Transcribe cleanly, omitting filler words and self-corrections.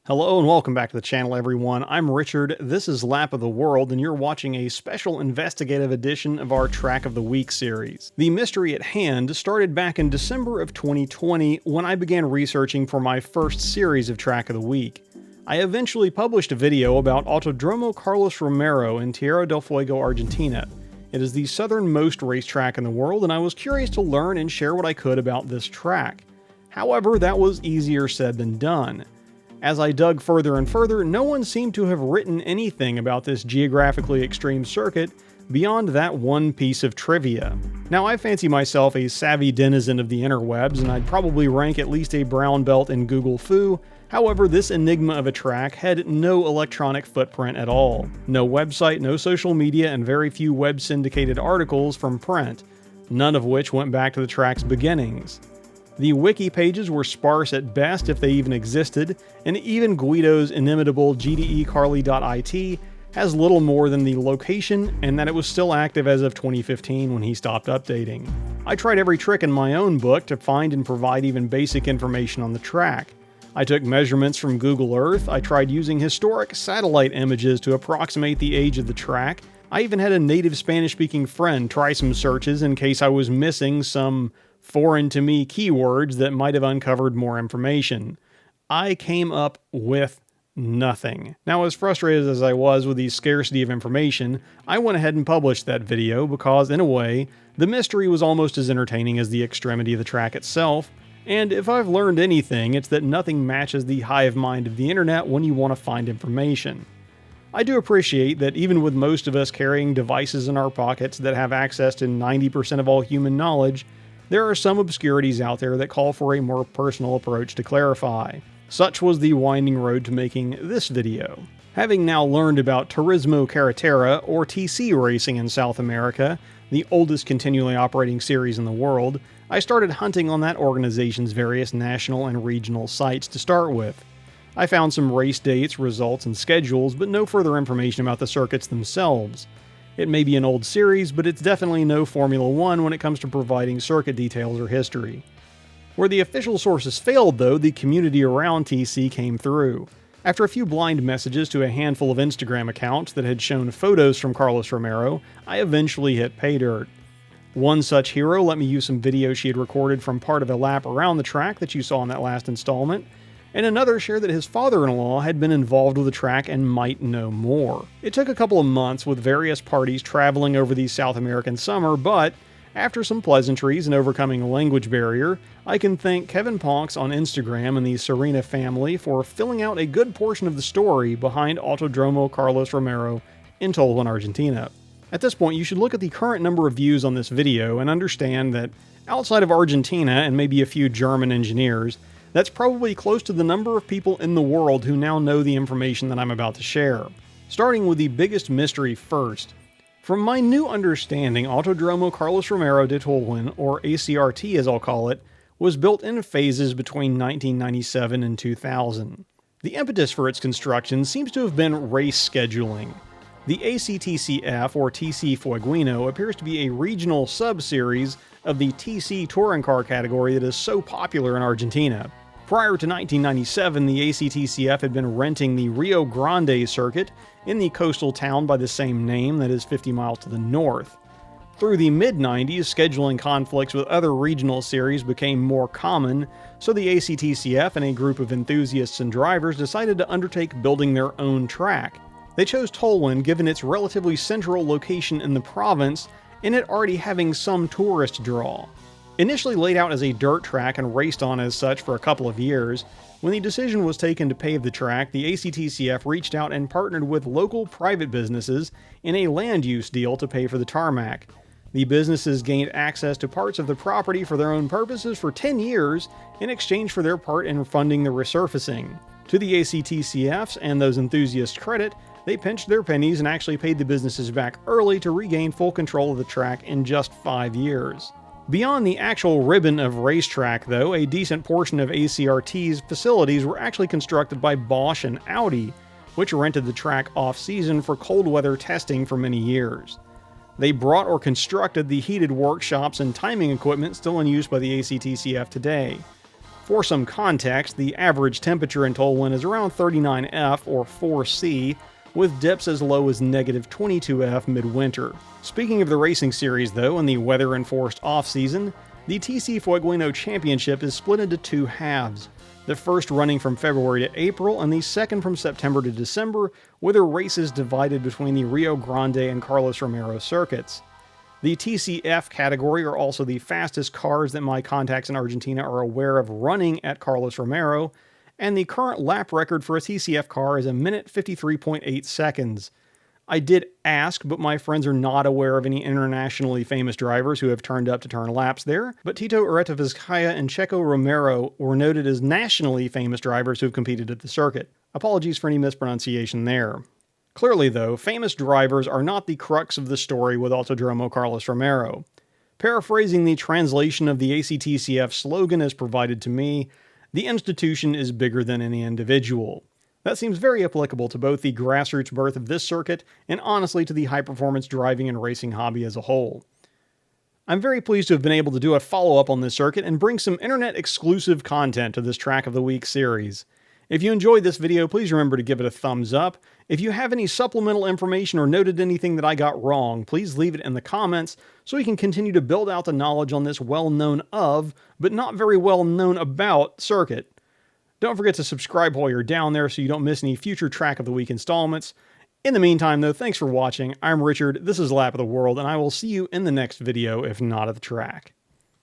Hello and welcome back to the channel, everyone. I'm Richard, this is Lap of the World, and you're watching a special investigative edition of our Track of the Week series. The mystery at hand started back in December of 2020 when I began researching for my first series of Track of the Week. I eventually published a video about Autódromo Carlos Romero in Tierra del Fuego, Argentina. It is the southernmost racetrack in the world, and I was curious to learn and share what I could about this track. However, that was easier said than done. As I dug further and further, no one seemed to have written anything about this geographically extreme circuit beyond that one piece of trivia. Now, I fancy myself a savvy denizen of the interwebs, and I'd probably rank at least a brown belt in Google Foo. However, this enigma of a track had no electronic footprint at all. No website, no social media, and very few web-syndicated articles from print, none of which went back to the track's beginnings. The wiki pages were sparse at best if they even existed, and even Guido's inimitable gdecarly.it has little more than the location and that it was still active as of 2015 when he stopped updating. I tried every trick in my own book to find and provide even basic information on the track. I took measurements from Google Earth, I tried using historic satellite images to approximate the age of the track, I even had a native Spanish-speaking friend try some searches in case I was missing some foreign-to-me keywords that might have uncovered more information. I came up with nothing. Now, as frustrated as I was with the scarcity of information, I went ahead and published that video because, in a way, the mystery was almost as entertaining as the extremity of the track itself, and if I've learned anything, it's that nothing matches the hive mind of the internet when you want to find information. I do appreciate that even with most of us carrying devices in our pockets that have access to 90% of all human knowledge, there are some obscurities out there that call for a more personal approach to clarify. Such was the winding road to making this video. Having now learned about Turismo Carretera, or TC racing in South America, the oldest continually operating series in the world, I started hunting on that organization's various national and regional sites to start with. I found some race dates, results, and schedules, but no further information about the circuits themselves. It may be an old series, but it's definitely no Formula One when it comes to providing circuit details or history. Where the official sources failed, though, the community around TC came through. After a few blind messages to a handful of Instagram accounts that had shown photos from Carlos Romero, I eventually hit pay dirt. One such hero let me use some video she had recorded from part of a lap around the track that you saw in that last installment, and another shared that his father-in-law had been involved with the track and might know more. It took a couple of months with various parties traveling over the South American summer, but after some pleasantries and overcoming a language barrier, I can thank Kevinponxe on Instagram and the Sarena family for filling out a good portion of the story behind Autódromo Carlos Romero in Tolhuin, Argentina. At this point, you should look at the current number of views on this video and understand that outside of Argentina and maybe a few German engineers, that's probably close to the number of people in the world who now know the information that I'm about to share. Starting with the biggest mystery first. From my new understanding, Autódromo Carlos Romero de Tolhuin, or ACRT as I'll call it, was built in phases between 1997 and 2000. The impetus for its construction seems to have been race scheduling. The ACTCF, or TC Fueguino, appears to be a regional sub-series of the TC touring car category that is so popular in Argentina. Prior to 1997, the ACTCF had been renting the Rio Grande circuit in the coastal town by the same name that is 50 miles to the north. Through the mid-90s, scheduling conflicts with other regional series became more common, so the ACTCF and a group of enthusiasts and drivers decided to undertake building their own track. They chose Tolhuin given its relatively central location in the province and it already having some tourist draw. Initially laid out as a dirt track and raced on as such for a couple of years, when the decision was taken to pave the track, the ACTCF reached out and partnered with local private businesses in a land use deal to pay for the tarmac. The businesses gained access to parts of the property for their own purposes for 10 years in exchange for their part in funding the resurfacing. To the ACTCF's and those enthusiasts' credit, they pinched their pennies and actually paid the businesses back early to regain full control of the track in just 5 years. Beyond the actual ribbon of racetrack, though, a decent portion of ACRT's facilities were actually constructed by Bosch and Audi, which rented the track off-season for cold weather testing for many years. They brought or constructed the heated workshops and timing equipment still in use by the ACTCF today. For some context, the average temperature in Tollwyn is around 39°F or 4°C, with dips as low as negative 22°F midwinter. Speaking of the racing series though, in the weather-enforced off-season, the TC Fueguino Championship is split into two halves, the first running from February to April and the second from September to December, with the races divided between the Rio Grande and Carlos Romero circuits. The TCF category are also the fastest cars that my contacts in Argentina are aware of running at Carlos Romero, and the current lap record for a TCF car is 1 minute 53.8 seconds. I did ask, but my friends are not aware of any internationally famous drivers who have turned up to turn laps there, but Tito Aretavizcaya and Checo Romero were noted as nationally famous drivers who have competed at the circuit. Apologies for any mispronunciation there. Clearly though, famous drivers are not the crux of the story with Autódromo Carlos Romero. Paraphrasing the translation of the ACTCF slogan as provided to me, the institution is bigger than any individual. That seems very applicable to both the grassroots birth of this circuit and honestly to the high-performance driving and racing hobby as a whole. I'm very pleased to have been able to do a follow-up on this circuit and bring some internet-exclusive content to this Track of the Week series. If you enjoyed this video, please remember to give it a thumbs up. If you have any supplemental information or noted anything that I got wrong, please leave it in the comments so we can continue to build out the knowledge on this well-known of, but not very well-known about, circuit. Don't forget to subscribe while you're down there so you don't miss any future Track of the Week installments. In the meantime though, thanks for watching. I'm Richard, this is Lap of the World, and I will see you in the next video if not at the track.